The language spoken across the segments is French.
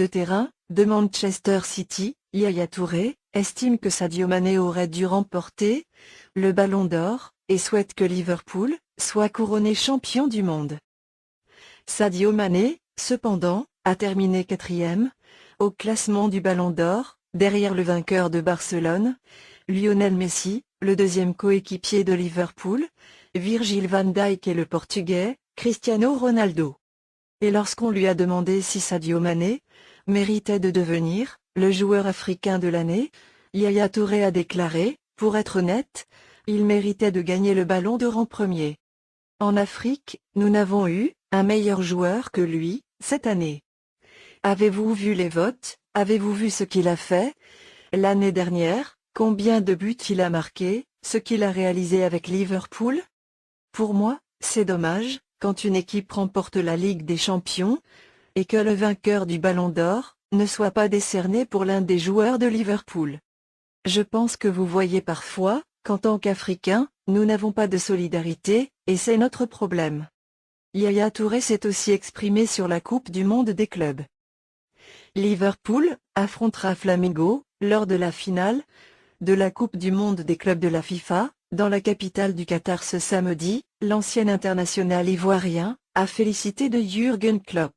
de terrain de Manchester City, Yaya Touré, estime que Sadio Mané aurait dû remporter le Ballon d'Or et souhaite que Liverpool soit couronné champion du monde. Sadio Mané, cependant, a terminé 4e au classement du Ballon d'Or, derrière le vainqueur de Barcelone, Lionel Messi, le deuxième coéquipier de Liverpool, Virgil van Dijk et le Portugais, Cristiano Ronaldo. Et lorsqu'on lui a demandé si Sadio Mané méritait de devenir le joueur africain de l'année, Yaya Touré a déclaré, pour être honnête, il méritait de gagner le Ballon d'Or en premier. En Afrique, nous n'avons eu un meilleur joueur que lui, cette année. Avez-vous vu les votes? Avez-vous vu ce qu'il a fait? L'année dernière, combien de buts il a marqué, ce qu'il a réalisé avec Liverpool? Pour moi, c'est dommage, quand une équipe remporte la Ligue des Champions, et que le vainqueur du Ballon d'Or ne soit pas décerné pour l'un des joueurs de Liverpool. Je pense que vous voyez parfois, qu'en tant qu'Africains, nous n'avons pas de solidarité, et c'est notre problème. Yaya Touré s'est aussi exprimé sur la Coupe du Monde des clubs. Liverpool affrontera Flamengo lors de la finale de la Coupe du Monde des clubs de la FIFA, dans la capitale du Qatar ce samedi. L'ancien international ivoirien a félicité de Jürgen Klopp.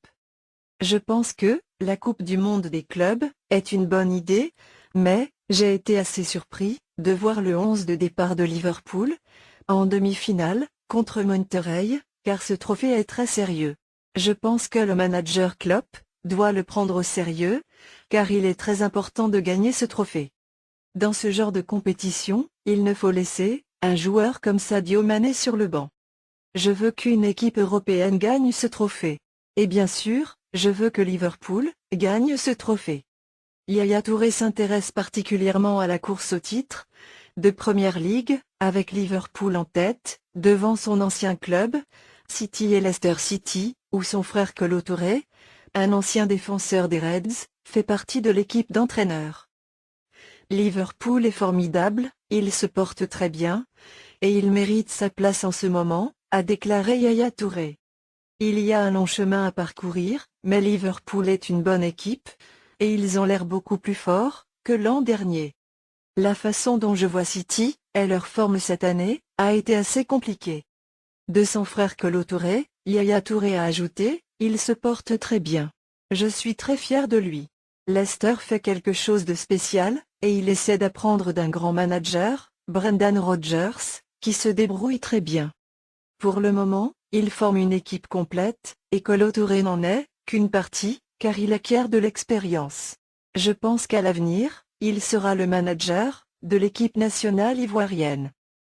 Je pense que la Coupe du Monde des clubs est une bonne idée, mais j'ai été assez surpris de voir le 11 de départ de Liverpool en demi-finale contre Monterrey, car ce trophée est très sérieux. Je pense que le manager Klopp doit le prendre au sérieux, car il est très important de gagner ce trophée. Dans ce genre de compétition, il ne faut laisser un joueur comme Sadio Mané sur le banc. Je veux qu'une équipe européenne gagne ce trophée. Et bien sûr, je veux que Liverpool gagne ce trophée. Yaya Touré s'intéresse particulièrement à la course au titre de Premier League, avec Liverpool en tête, devant son ancien club, City et Leicester City, où son frère Kolo Touré, un ancien défenseur des Reds, fait partie de l'équipe d'entraîneurs. Liverpool est formidable, il se porte très bien, et il mérite sa place en ce moment, a déclaré Yaya Touré. Il y a un long chemin à parcourir, mais Liverpool est une bonne équipe, et ils ont l'air beaucoup plus forts que l'an dernier. La façon dont je vois City, et leur forme cette année, a été assez compliquée. De son frère Kolo Touré, Yaya Touré a ajouté, il se porte très bien. Je suis très fier de lui. Leicester fait quelque chose de spécial, et il essaie d'apprendre d'un grand manager, Brendan Rodgers, qui se débrouille très bien. Pour le moment, il forme une équipe complète, et Kolo Touré n'en est qu'une partie, car il acquiert de l'expérience. Je pense qu'à l'avenir, il sera le manager de l'équipe nationale ivoirienne.